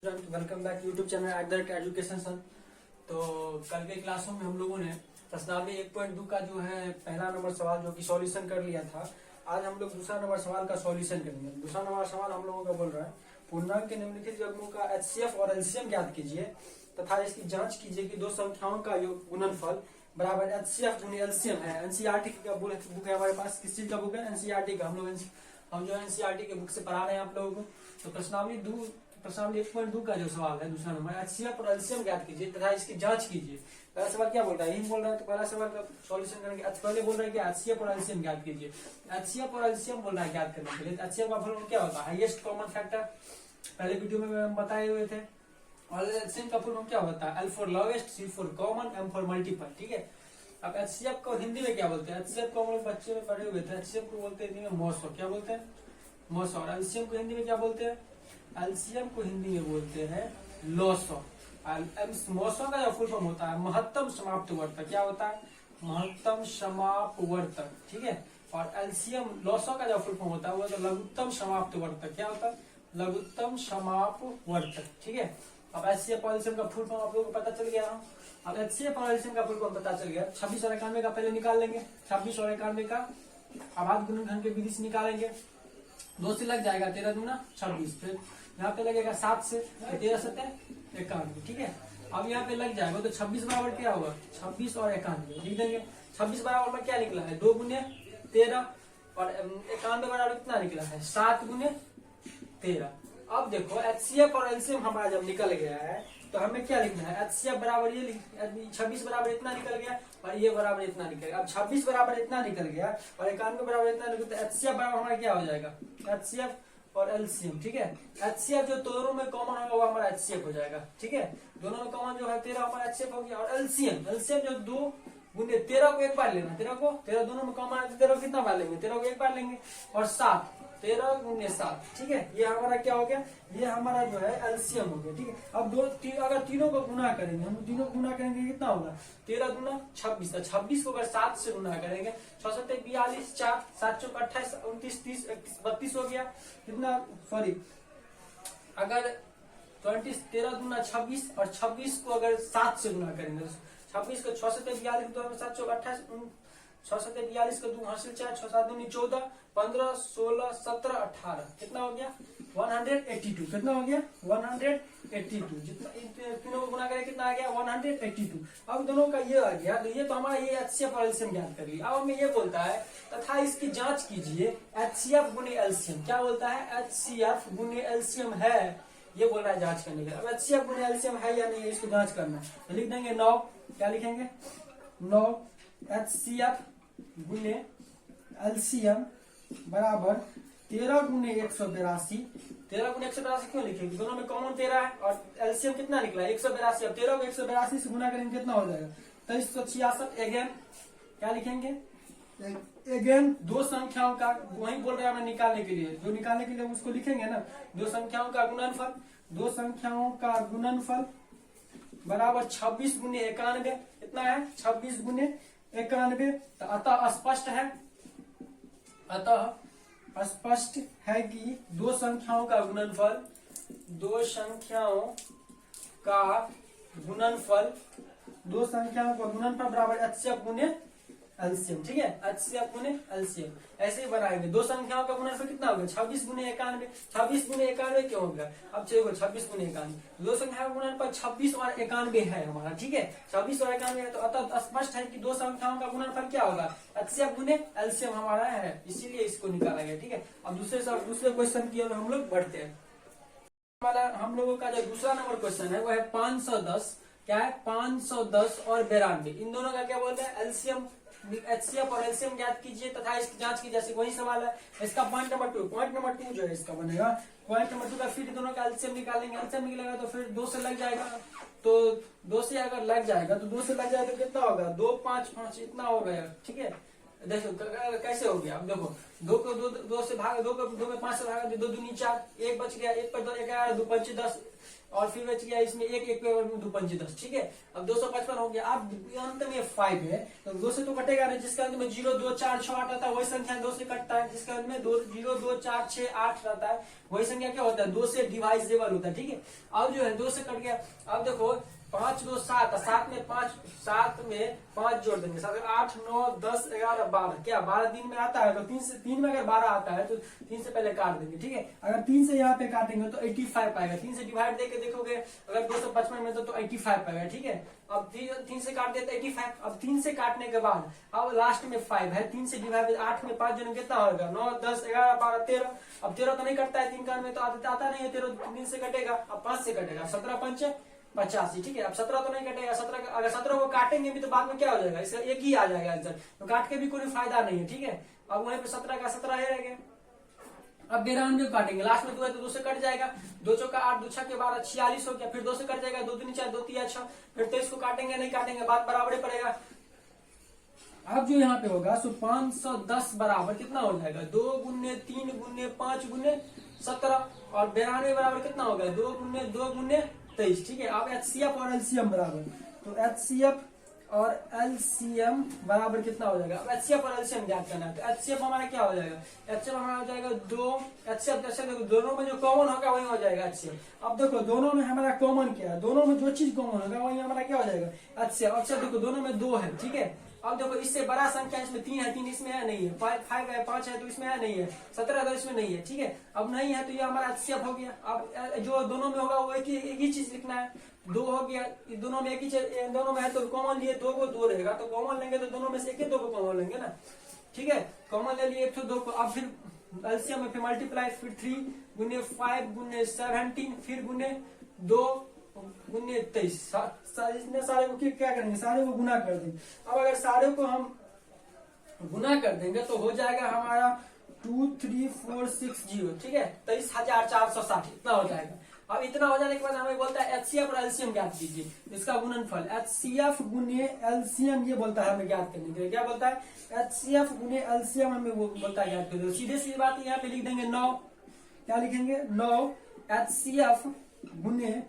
Welcome back YouTube channel @education son. तो कल के क्लासों में हम लोगों ने प्रश्नावली 1.2 का जो है पहला नंबर सवाल जो कि सॉल्यूशन कर लिया था। आज हम लोग दूसरा नंबर सवाल का सॉल्यूशन करेंगे। दूसरा नंबर सवाल हम लोगों का बोल रहा है पूर्णांक के निम्नलिखित युग्मों का HCF और LCM ज्ञात कीजिए तथा इसकी जांच कीजिए कि दो संख्याओं का गुणनफल बराबर HCF गुने LCM है। एनसीईआरटी का बुक है हमारे पास। किस चीज का बुक है? एनसीईआरटी का। हम जो एनसीईआरटी के बुक से पढ़ा रहे हैं आप लोगों को। तो प्रश्नावली 1.2 का जो सवाल है दूसरा नंबर HCF और LCM ज्ञात कीजिए तथा इसकी जांच कीजिए। पहला सवाल क्या बोल रहा है? यही बोल रहा है। तो पहला सवाल का सॉल्यूशन करेंगे। पहले बोल रहा है कि HCF और LCM ज्ञात कीजिए। HCF और LCM बोल रहा है ज्ञात करने के लिए। HCF का फॉर्मूला क्या होता है? Highest common factor. पहले वीडियो में हम बताए हुए थे। और LCM का फॉर्मूला क्या होता है? L for lowest, C for common, M for multiple. ठीक है। अब HCF को हिंदी में क्या बोलते हैं? HCF को हम लोग बच्चे में पढ़े हुए थे। HCF को बोलते हैं हिंदी में मौसो। क्या बोलते हैं? मौसो। और LCM को हिंदी में क्या बोलते हैं? LCM को हिंदी में बोलते हैं लॉसो। मौसो का जो फुल फॉर्म होता है महत्तम समाप्तवर्तक। क्या होता है? महत्तम समापवर्तक। ठीक है। और LCM लॉसो का जो फुल फॉर्म होता है वो तो लघुत्तम समाप्तवर्तक। क्या होता है? लघुत्तम समापवर्तक। ठीक है। अब HCF और LCM का फुल फॉर्म आप लोगों को पता चल गया। अब HCF और LCM का फुल फॉर्म पता चल गया। 26 और 91 का पहले निकाल लेंगे। 26 और 91 का अभाज्य गुणनखंड के विधि से निकालेंगे। 2 से लग जाएगा 13 दूना 26। फिर यहाँ पे लगेगा 7 से 13 7 91। ठीक है। अब यहाँ पे लग जाएगा तो 26 बराबर क्या होगा? 26 और 91 लिख देंगे। 26 बराबर में क्या निकला है? 2 गुने 13 और 91 बराबर कितना निकला है? 7 गुने 13। अब देखो HCF और LCM हमारा जब निकल गया है तो हमें क्या लिखना है? HCF बराबर ये 26 बराबर इतना निकल गया और ये बराबर इतना निकल गया। अब 26 बराबर इतना निकल गया और 91 बराबर इतना निकल गया। HCF बराबर हमारा क्या हो जाएगा? HCF और LCM। ठीक है। HCF जो दोनों में कॉमन होगा वो हमारा HCF हो जाएगा। ठीक है। दोनों में कॉमन जो है 13 हमारा HCF हो गया। और LCM जो 2 गुने 13 को एक बार लेना। 13 दोनों में कॉमन है तो 13 को कितना बार लेंगे? 13 को एक बार लेंगे। और 7 13 गुने 7। ठीक है। ये हमारा क्या हो गया? ये हमारा जो है LCM हो गया। ठीक है। अब अगर तीनों को गुना करेंगे, हम तीनों को गुना करेंगे कितना होगा? 13 गुना 26। 26 को अगर 7 से गुना करेंगे 6 7 42 4 7 चौक 28 29 30 31 32 हो गया। कितना? सॉरी, अगर 13 गुना 26 और 26 को अगर 7 से गुना करेंगे 26 को 6 7 42 तो 7 चौक 28 6 7 42 का 2 हासिल 4 6 7 दूनी 14 15 16 17 18 कितना हो गया? 182। कितना हो गया? 182। जितना तीनों को गुना करें कितना आ गया? 182। अब दोनों का ये आ गया तो ये तो हमारा ये HCF और LCM ज्ञात कर लिया। अब हमें ये बोलता है तथा इसकी जांच कीजिए HCF गुने LCM। क्या बोलता है? HCF गुने LCM है, ये बोल रहा है जांच करने के लिए। अब HCF गुने LCM है या नहीं इसको जांच करना है तो लिख देंगे 9। क्या लिखेंगे? 9 HCF गुने LCM बराबर 13 गुने 182। 13 गुने 182 क्यों लिखेंगे? दोनों में कॉमन 13 है और LCM कितना निकला? 182। अब 13 को 182 से गुना करेंगे कितना हो जाएगा? 2366। अगेन क्या लिखेंगे? अगेन दो संख्याओं का वही बोल रहे हैं हमें निकालने के लिए। जो निकालने के लिए उसको लिखेंगे ना। दो संख्याओं का गुणनफल, दो संख्याओं का गुणनफल बराबर 26 गुने 91। कितना है? 26 गुने 91। तो अतः स्पष्ट है कि दो संख्याओं का गुणनफल बराबर HCF गुने LCM। ठीक है। HCF गुने LCM ऐसे ही बनाएंगे। दो संख्याओं का गुणनफल कितना होगा? 26 गुने 91। 26 गुने 91 क्यों होगा? अब चलो 26 गुने 91 दो संख्याओं का गुणनफल 26 और 91 है हमारा। ठीक है। 26 और 91 है तो अतः स्पष्ट है कि दो संख्याओं का गुणनफल क्या होगा? HCF गुने LCM हमारा है, इसीलिए इसको निकाला गया। ठीक है। अब दूसरे क्वेश्चन की ओर हम लोग बढ़ते हैं। हम लोगों का जो दूसरा नंबर क्वेश्चन है वो है 510। क्या है? 510 और 92। इन दोनों का क्या बोलते हैं? HCF और LCM ज्ञात कीजिए तथा इसकी जांच की। जैसे वही सवाल है। इसका पॉइंट नंबर 2 जो है इसका बनेगा पॉइंट नंबर 2 का। फिर दोनों का LCM निकालेंगे। LCM निकलेगा तो फिर 2 से लग जाएगा। तो 2 से अगर लग जाएगा तो 2 से लग जाएगा तो कितना होगा? 2 5 5 इतना हो गया। ठीक है। देखो कैसे हो गया। अब देखो 2 से भाग 2 में 5 से भागा 2 दूनी 4 1 बच गया। 1 पर 2 11 2 5 10 और फिर बच गया इसमें एक एक पे 2 पंचे 10, ठीक है। अब 255 हो गया। अब अंत में 5 है तो 2 से तो कटेगा नहीं, जिसके अंत में 0 2 4 6 8 आता है वही संख्या 2 से कटता है, जिसके अंत में 0 2 4 6 8 रहता है वही संख्या क्या होता है 2 से डिवाइजेबल होता है, ठीक है। अब जो है 2 से कट गया। अब देखो 5 2 7, 7 में 5 जोड़ देंगे, 8 9 10 11 12, क्या 12 दिन में आता है तो 3 में अगर 12 आता है तो 3 से पहले काट देंगे, ठीक है। अगर 3 से यहाँ पे काटेंगे तो 85 पाएगा, 3 से डिवाइड देके देखोगे अगर 255 में तो 85 पाएगा, ठीक है। अब 3 से काट देते 85। अब 3 से काटने के बाद अब लास्ट में 5 है, 3 से डिवाइड 8 में 5 जन कितना होगा 9 10 11 12 13। अब 13 तो नहीं कटता है 3 का में तो आता नहीं है 13, 3 से कटेगा। अब 5 से कटेगा 17 पंच 85, ठीक है। अब 17 तो नहीं कटेगा, 17 अगर 17 को काटेंगे भी तो बाद में क्या हो जाएगा, इसका एक ही आ जाएगा आंसर, तो काट के भी कोई फायदा नहीं है, ठीक है। अब वहीं पे 17 का 17 ही रह गया। अब 92 काटेंगे, लास्ट में 2 है तो 2 से कट जाएगा, 2 चौका 8 2 6 के 12 46 हो गया, फिर 2 से कट जाएगा, 2 3 4 2 3 6, फिर 23 को काटेंगे नहीं काटेंगे बात बराबर ही पड़ेगा। अब जो यहाँ पे होगा सो 510 बराबर कितना हो जाएगा 2 गुने 3 गुने 5 गुने 17, और 92 बराबर कितना होगा 2 गुने 2 गुने 23, ठीक है। अब HCF और LCM बराबर, तो HCF और LCM बराबर कितना हो जाएगा। अब HCF और LCM ज्ञात करना है, तो HCF हमारा क्या हो जाएगा, HCF हमारा हो जाएगा 2 HCF दोनों में जो कॉमन होगा वही हो जाएगा HCF। अब देखो दोनों में हमारा कॉमन क्या है, दोनों में जो चीज कॉमन होगा वही हमारा क्या हो जाएगा HCF। अच्छा देखो दोनों में 2 है, ठीक है। अब देखो इससे बड़ा संख्या इसमें 3 है, 3 इसमें है नहीं है, 5 है 5 है तो इसमें है नहीं है, 17 तो इसमें नहीं है, ठीक है। अब नहीं है तो ये हमारा HCF हो गया। अब जो दोनों में होगा वो एक ही चीज लिखना है, 2 हो गया, दोनों में एक ही चीज, दोनों में है तो कॉमन लिए 2 को 2 रहेगा, तो कॉमन लेंगे तो दोनों में से एक ही 2 को कॉमन लेंगे ना, ठीक है। कॉमन ले लिए 2 को। अब फिर LCM में फिर मल्टीप्लाई, फिर 3 गुने 5 गुने 17, फिर गुने 2 गुने 23, इसमें सारे को क्या करेंगे सारे को गुना कर देंगे। अब अगर सारे को हम गुना कर देंगे तो हो जाएगा हमारा 23460, ठीक है, 23,460 इतना हो जाएगा। अब इतना हो जाने के बाद हमें बोलता है HCF और LCM ज्ञात कीजिए, इसका गुणनफल HCF गुने LCM ये बोलता है हमें ज्ञात करने के लिए, क्या बोलता है HCF गुने LCM हमें वो बोलता है ज्ञात करने। सीधे सीधी बात यहाँ पे लिख देंगे 9, क्या लिखेंगे 9 HCF गुने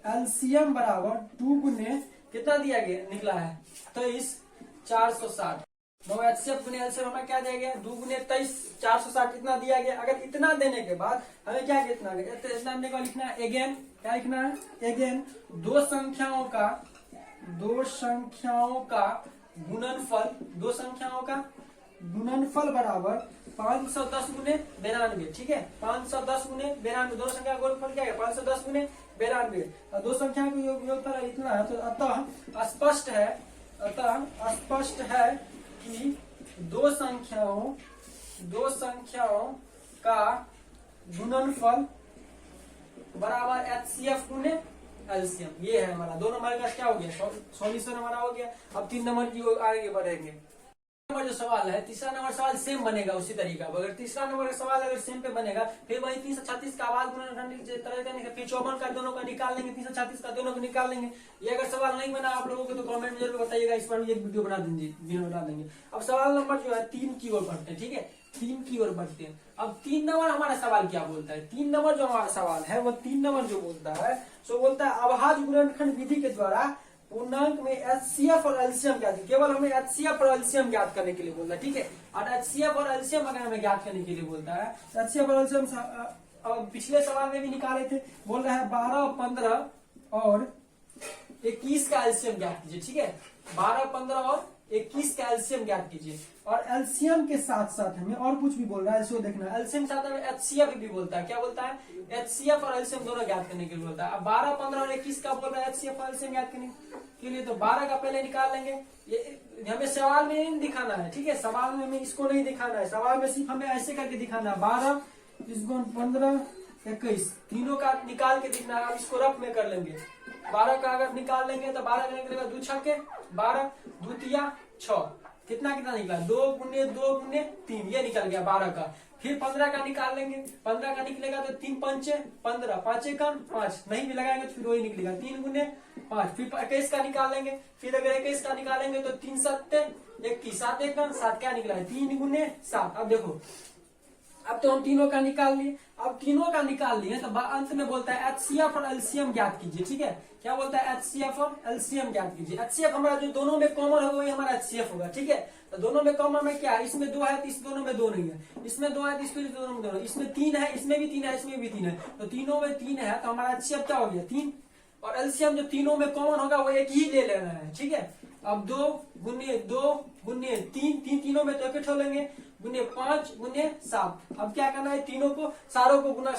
LCM बराबर 2 गुने कितना दिया गया निकला है 23,460। 9 HCF गुने LCM हमें क्या दिया गया 2 गुने 23,460 इतना दिया गया। अगर इतना देने के बाद हमें क्या कितना इतना देने को लिखना है अगेन, क्या लिखना है अगेन दो संख्याओं का गुणनफल, दो संख्याओं का गुणनफल बराबर 510 गुने 92, ठीक है। 510 गुने 92 दोनों संख्या का गुणनफल क्या है 510 गुने 92, दो संख्या का योगफल इतना है। तो अतः स्पष्ट है कि दो संख्याओं का गुणनफल बराबर HCF गुने LCM। ये है हमारा 2 नंबर का क्या हो गया सॉल्यूशन हमारा हो गया। अब 3 नंबर की ओर आगे बढ़ेंगे। नंबर जो सवाल है तीसरा नंबर सवाल सेम बनेगा उसी तरीका। अगर तीसरा नंबर का सवाल अगर सेम पे बनेगा फिर वही 336 का आवाज फिर 54 का दोनों का निकाल लेंगे, 336 का दोनों को निकाल लेंगे। ये अगर सवाल नहीं बना आप लोगों को तो कमेंट में जरूर बताइएगा, इस पर भी एक वीडियो बना देंगे। अब सवाल नंबर जो है 3 की ओर बढ़ते हैं, ठीक है 3 की ओर बढ़ते हैं। अब 3 नंबर हमारा सवाल क्या बोलता है, 3 नंबर जो हमारा सवाल है वो 3 नंबर जो बोलता है सो बोलता है अभाज्य गुणनखंड विधि के द्वारा पूर्णांक में HCF और LCM ज्ञात, केवल हमें HCF और LCM ज्ञात करने के लिए बोलता है, ठीक है। और HCF और LCM अगर हमें ज्ञात करने के लिए बोलता है HCF और LCM पिछले सवाल में भी निकाले थे, बोल रहा है 12 15 और 21 का LCM ज्ञात कीजिए, ठीक है। 12 15 और 21 का LCM ज्ञात कीजिए। और LCM के साथ साथ हमें और कुछ भी बोल रहा है इसको देखना है। LCM के साथ हमें HCF भी बोलता है, क्या बोलता है HCF और LCM दोनों ज्ञात करने के लिए बोलता है। अब 12 15 और 21 का बोल रहा है HCF और LCM ज्ञात करने के लिए, तो 12 का पहले निकाल लेंगे। ये हमें सवाल में नहीं दिखाना है, ठीक है, सवाल में हमें इसको नहीं दिखाना है, सवाल में सिर्फ हमें ऐसे करके दिखाना है 12 15 21 तीनों का निकाल के दिखना है। इसको रफ में कर लेंगे, 12 का अगर निकाल लेंगे तो 12 का निकलेगा 2 छक्के 12 2 तिया 6, कितना निकला 2 गुने 3 ये निकल गया 12 का। फिर 15 का निकाल लेंगे, 15 का निकलेगा तो 3 पंचे 15 5 एकम 5 नहीं भी लगाएंगे तो फिर वही निकलेगा 3 गुने 5। फिर 21 का निकाल लेंगे, फिर अगर 21 का निकालेंगे तो 3 7 21 7 एकम 7 क्या निकला है 3 गुने 7। अब देखो अब तो हम तीनों का निकाल लिए। अब तीनों का निकाल लिए तो अंत में बोलता है एचसीएफ और एलसीएम ज्ञात कीजिए। ठीक है, क्या बोलता है? एचसीएफ और एलसीएम ज्ञात कीजिए। एचसीएफ हमारा जो दोनों में कॉमन होगा वही हमारा एचसीएफ होगा। ठीक है, तो दोनों में कॉमन में क्या है? इसमें 2 है तो इस दोनों में 2 नहीं है, इसमें 2 है तो इसमें दोनों में 2 है, इसमें 3 है, इसमें भी 3 है, इसमें भी 3 है, तो तीनों में 3 है तो हमारा एचसीएफ क्या हो गया? 3। और एलसीएम जो तीनों में कॉमन होगा वो एक ही ले लेना है। ठीक है, अब 2 गुने 3, तीनों में तो इकट्ठे हो लेंगे, गुने 5 गुने 7। अब क्या करना है? तीनों को सारे को गुना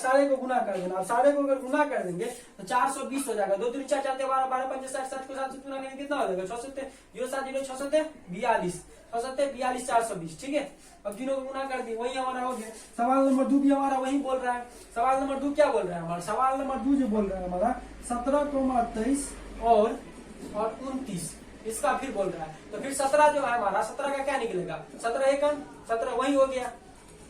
कर देना। अब सारे को अगर गुना कर देंगे तो 420 हो जाएगा। 2 3 4 4 12 12 5 60 60 को 7 से गुना करेंगे कितना हो जाएगा? 6 7 0 7 0 6 7 42 6 7 42 420। ठीक है, अब तीनों को गुना कर दिए, वही हमारा हो गया। सवाल नंबर 2 भी हमारा वही बोल रहा है। सवाल नंबर 2 क्या बोल रहा है हमारा? सवाल नंबर 2 जो बोल रहा है हमारा 17, 23 और 29 इसका फिर बोल रहा है। तो फिर 17 जो है हमारा 17 का क्या निकलेगा? 17 एक अंक 17 वही हो गया।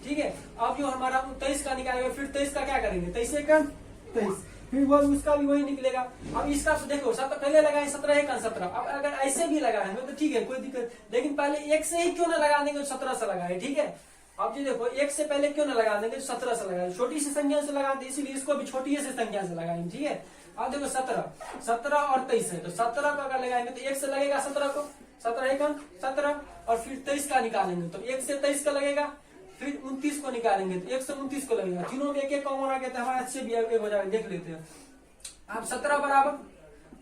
ठीक है, अब जो हमारा 23 का निकालेगा, फिर 23 का क्या करेंगे? 23 एक अंक 23, फिर वो उसका भी वही निकलेगा। अब इसका तो देखो 17 पहले लगाए 17 एक अंक 17। अब अगर ऐसे भी लगाएंगे तो ठीक है, कोई दिक्कत, लेकिन पहले एक से ही क्यों ना लगा देंगे? 17 से लगाए। ठीक है, अब जी देखो एक से पहले क्यों ना लगा देंगे? 17 से लगाए, छोटी सी संख्या से लगा दे, इसीलिए इसको भी छोटी सी संख्या से लगाएंगे। ठीक है, अब देखो 17 और 23 है, तो 17 को अगर लगाएंगे तो 1 से लगेगा 17 को, 17 एक अंक 17, और फिर 23 का निकालेंगे तो 1 से 23 का लगेगा, फिर 29 को निकालेंगे तो 1 से 29 को लगेगा। तीनों में एक एक कॉमन आ गया तो हमारा अच्छे भी एक हो जाएगा, देख लेते हैं। अब 17 बराबर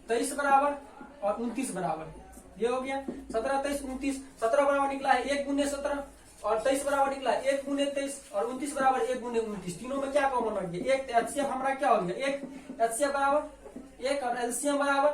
23 बराबर और 29 बराबर, ये हो गया 17 23 29। 17 बराबर निकला है 1 गुने 17 और 23 बराबर निकला 1 गुने 23 और 29 बराबर 1 गुने 29। तीनों में क्या कॉमन रख गया? एक। एचसीएफ हमारा क्या हो गया? 1। एचसीएफ बराबर 1 और एलसीएम बराबर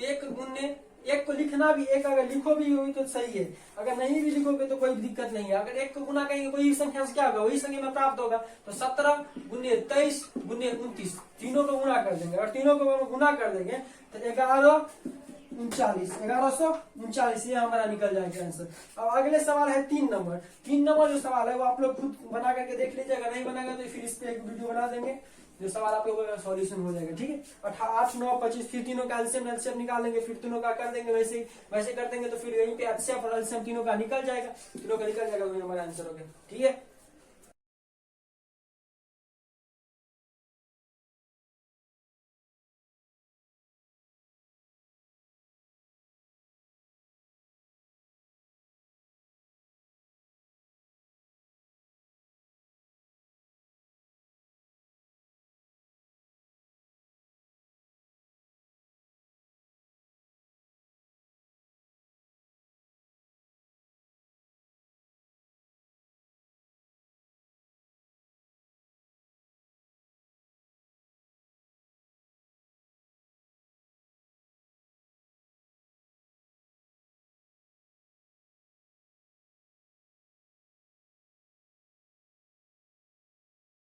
1 गुने 1 को लिखना भी 1 अगर लिखो भी हुई तो सही है, अगर नहीं भी लिखोगे तो कोई दिक्कत नहीं है। अगर 1 को गुना करेंगे कोई संख्या से क्या होगा? वही संख्या में प्राप्त होगा। तो 17 गुने 23 गुने 29 तीनों को गुना कर देंगे, और तीनों को गुना कर देंगे तो 1139 ये हमारा निकल जाएगा आंसर। अब अगले सवाल है 3 नंबर। 3 नंबर जो सवाल है वो आप लोग खुद बना करके देख लीजिए, अगर नहीं बनाएगा तो फिर इस पे एक वीडियो बना देंगे जो सवाल आप लोगों का सॉल्यूशन हो जाएगा। ठीक है, 8 9 25 फिर तीनों का एलसीएम निकालेंगे, फिर तीनों का कर देंगे, वैसे कर देंगे तो फिर यहीं पे एचसीएफ और एलसीएम तीनों का निकल जाएगा, तीनों का निकल जाएगा, वही हमारा आंसर हो गया। ठीक है।